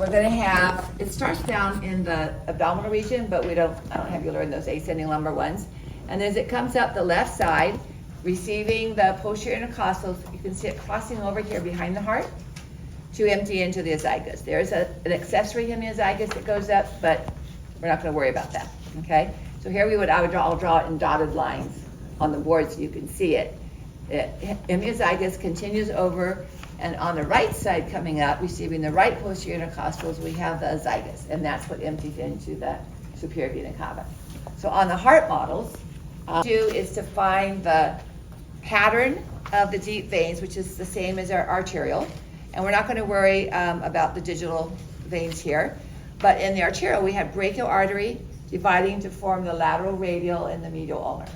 We're going to have, it starts down in the abdominal region, but I don't have you learn those ascending lumbar ones. And as it comes up the left side, receiving the posterior intercostals, you can see it crossing over here behind the heart to empty into the esophagus. There's an accessory hemiesophagus that goes up, but we're not going to worry about that, okay? So here I'll draw it in dotted lines on the board so you can see it. Hemiesophagus continues over, and on the right side coming up, receiving the right posterior intercostals, we have the esophagus, and that's what empties into the superior vena cava. So on the heart models, do is to find the pattern of the deep veins, which is the same as our arterial, and we're not going to worry about the digital veins here, but in the arterial we have brachial artery dividing to form the lateral radial and the medial ulnar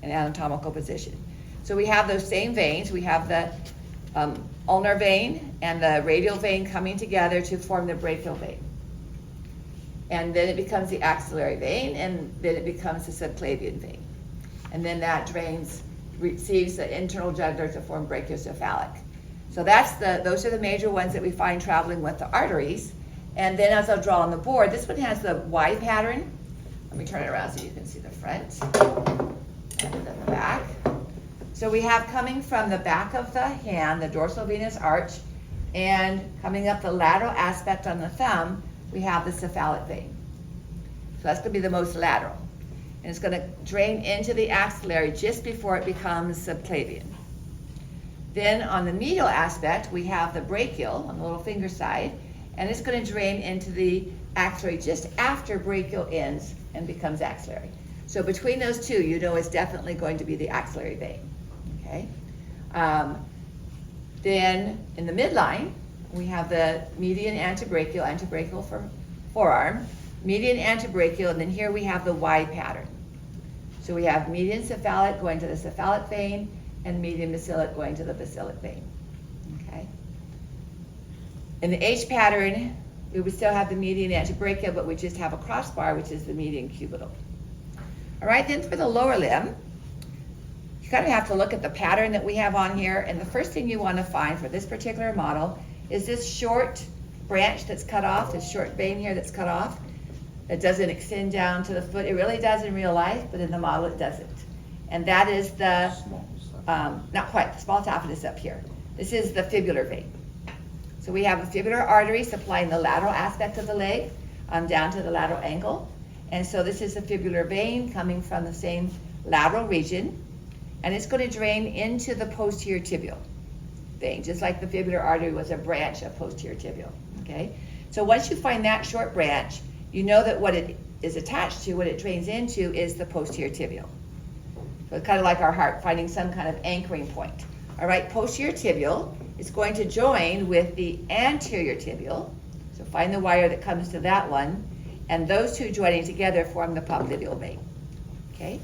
in anatomical position. So we have those same veins. We have the ulnar vein and the radial vein coming together to form the brachial vein. And then it becomes the axillary vein, and then it becomes the subclavian vein. And then that receives the internal jugular to form brachiocephalic. So those are the major ones that we find traveling with the arteries. And then as I'll draw on the board, this one has the Y pattern. Let me turn it around so you can see the front and then the back. So we have coming from the back of the hand, the dorsal venous arch, and coming up the lateral aspect on the thumb, we have the cephalic vein. So that's going to be the most lateral. And it's going to drain into the axillary just before it becomes subclavian. Then on the medial aspect, we have the brachial on the little finger side, and it's going to drain into the axillary just after brachial ends and becomes axillary. So between those two, you know it's definitely going to be the axillary vein. Okay. Then in the midline, we have the median antebrachial for forearm, median antebrachial, and then here we have the Y pattern. So we have median cephalic going to the cephalic vein and median basilic going to the basilic vein. Okay. In the H pattern, we would still have the median antebrachial, but we just have a crossbar, which is the median cubital. All right, then for the lower limb, you kind of have to look at the pattern that we have on here, and the first thing you want to find for this particular model is this short branch that's cut off, this short vein here that's cut off. It doesn't extend down to the foot. It really does in real life, but in the model it doesn't. And that is the, not quite, the small saphenous up here. This is the fibular vein. So we have a fibular artery supplying the lateral aspect of the leg down to the lateral ankle. And so this is the fibular vein coming from the same lateral region. And it's going to drain into the posterior tibial vein, just like the fibular artery was a branch of posterior tibial, okay? So once you find that short branch, you know that what it is attached to, what it drains into, is the posterior tibial. So it's kind of like our heart, finding some kind of anchoring point. All right, posterior tibial is going to join with the anterior tibial, so find the wire that comes to that one, and those two joining together form the popliteal vein, okay?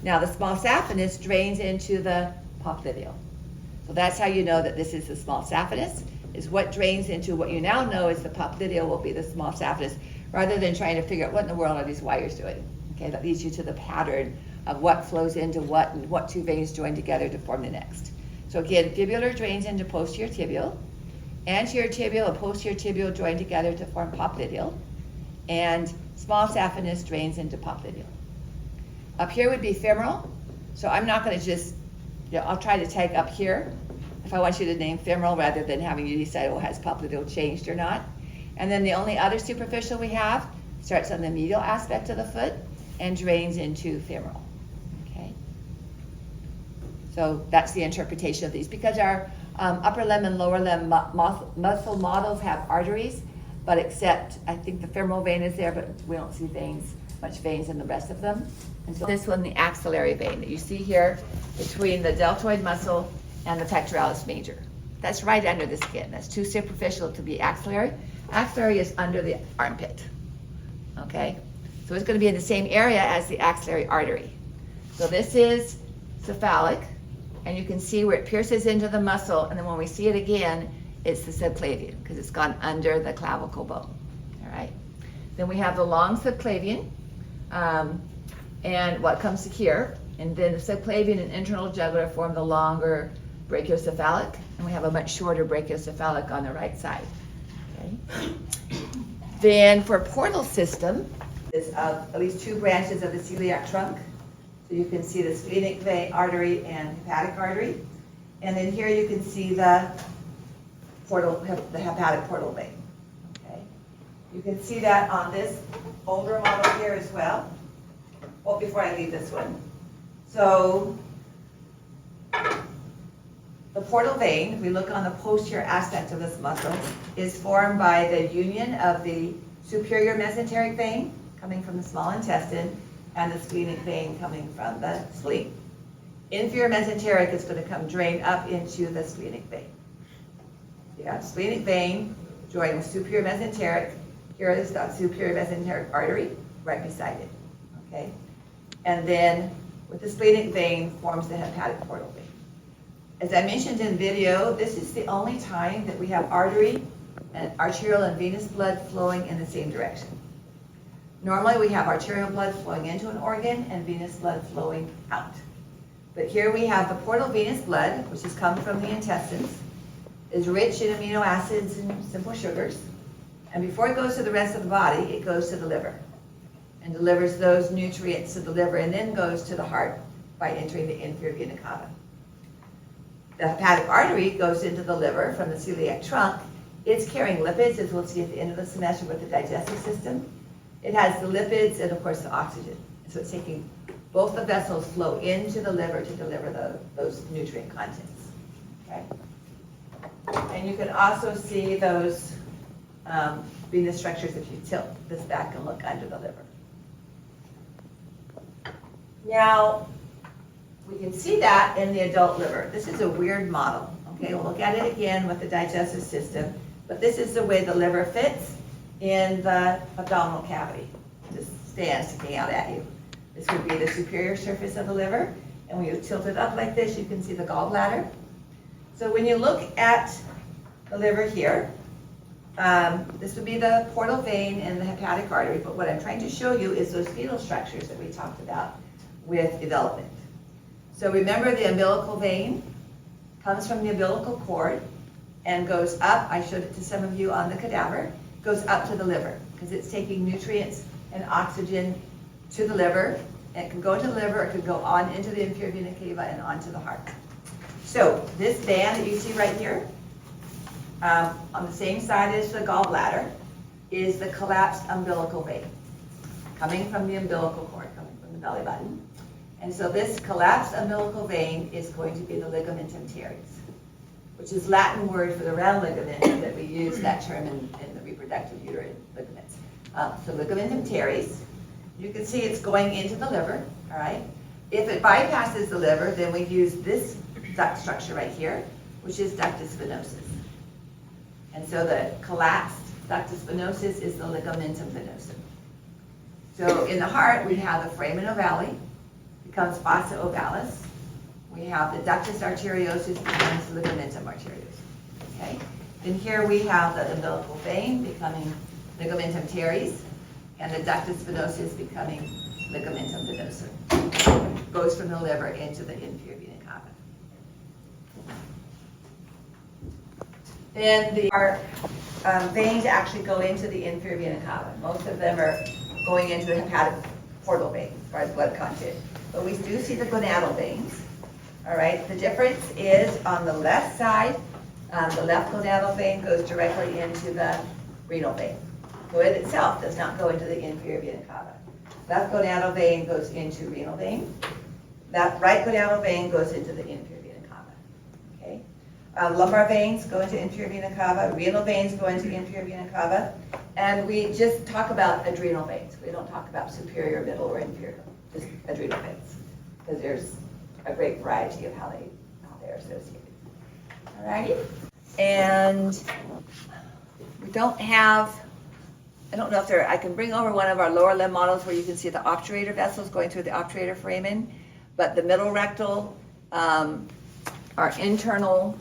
Now the small saphenous drains into the popliteal. So that's how you know that this is the small saphenous, is what drains into what you now know is the popliteal will be the small saphenous, rather than trying to figure out what in the world are these wires doing. Okay, that leads you to the pattern of what flows into what and what two veins join together to form the next. So again, fibular drains into posterior tibial, anterior tibial and posterior tibial join together to form popliteal, and small saphenous drains into popliteal. Up here would be femoral, so I'm not going to just, I'll try to take up here if I want you to name femoral rather than having you decide, well, has popliteal changed or not. And then the only other superficial we have starts on the medial aspect of the foot and drains into femoral. Okay. So that's the interpretation of these. Because our upper limb and lower limb muscle models have arteries, but except I think the femoral vein is there, but we don't see much veins in the rest of them. And so this one, the axillary vein that you see here between the deltoid muscle and the pectoralis major. That's right under the skin. That's too superficial to be axillary. Axillary is under the armpit, okay? So it's going to be in the same area as the axillary artery. So this is cephalic, and you can see where it pierces into the muscle, and then when we see it again, it's the subclavian, because it's gone under the clavicle bone, all right? Then we have the long subclavian, and what comes to here, and then the subclavian and internal jugular form the longer brachiocephalic, and we have a much shorter brachiocephalic on the right side. Okay. Then for portal system, is at least two branches of the celiac trunk. So you can see the splenic vein, artery and hepatic artery. And then here you can see the hepatic portal vein. Okay. You can see that on this older model here as well. Well, before I leave this one. So the portal vein, if we look on the posterior aspect of this muscle, is formed by the union of the superior mesenteric vein coming from the small intestine and the splenic vein coming from the spleen. Inferior mesenteric is going to come drain up into the splenic vein. Yeah, splenic vein joining with superior mesenteric. Here is the superior mesenteric artery right beside it. Okay, and then with the splenic vein forms the hepatic portal vein. As I mentioned in video, this is the only time that we have artery and arterial and venous blood flowing in the same direction. Normally we have arterial blood flowing into an organ and venous blood flowing out. But here we have the portal venous blood, which has come from the intestines, is rich in amino acids and simple sugars. And before it goes to the rest of the body, it goes to the liver and delivers those nutrients to the liver and then goes to the heart by entering the inferior vena cava. The hepatic artery goes into the liver from the celiac trunk. It's carrying lipids, as we'll see at the end of the semester with the digestive system. It has the lipids and, of course, the oxygen. So it's taking both the vessels flow into the liver to deliver those nutrient contents. Okay? And you can also see those venous structures if you tilt this back and look under the liver. Now, we can see that in the adult liver. This is a weird model. Okay, we'll look at it again with the digestive system, but this is the way the liver fits in the abdominal cavity. Just stands sticking out at you. This would be the superior surface of the liver, and when you tilt it up like this, you can see the gallbladder. So when you look at the liver here, this would be the portal vein and the hepatic artery, but what I'm trying to show you is those fetal structures that we talked about with development. So remember, the umbilical vein comes from the umbilical cord and goes up. I showed it to some of you on the cadaver. Goes up to the liver because it's taking nutrients and oxygen to the liver. And it can go to the liver, it could go on into the inferior vena cava and onto the heart. So this band that you see right here, on the same side as the gallbladder, is the collapsed umbilical vein coming from the umbilical cord, coming from the belly button. And so this collapsed umbilical vein is going to be the ligamentum teres, which is Latin word for the round ligament that we use that term in the reproductive uterine ligaments. So ligamentum teres, you can see it's going into the liver, all right? If it bypasses the liver, then we use this duct structure right here, which is ductus venosus. And so the collapsed ductus venosus is the ligamentum venosum. So in the heart, we have the foramen ovale, becomes fossa ovalis. We have the ductus arteriosus, becomes ligamentum arteriosus. Okay? Then here we have the umbilical vein becoming ligamentum teres, and the ductus venosus becoming ligamentum venosum. Goes from the liver into the inferior vena cava. Then the veins actually go into the inferior vena cava. Most of them are going into the hepatic portal vein as far as blood content. But we do see the gonadal veins. All right, the difference is on the left side, the left gonadal vein goes directly into the renal vein. So it itself does not go into the inferior vena cava. Left gonadal vein goes into renal vein. That right gonadal vein goes into the inferior vena cava. Okay, lumbar veins go into inferior vena cava. Renal veins go into inferior vena cava. And we just talk about adrenal veins. We don't talk about superior, middle, or inferior. Just adrenal veins, because there's a great variety of how they're associated. All righty, and we don't have. I don't know if I can bring over one of our lower limb models where you can see the obturator vessels going through the obturator foramen, but the middle rectal, our internal.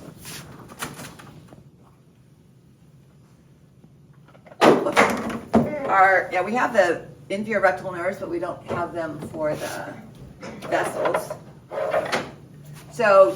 We have the inferior rectal nerves, but we don't have them for the vessels. So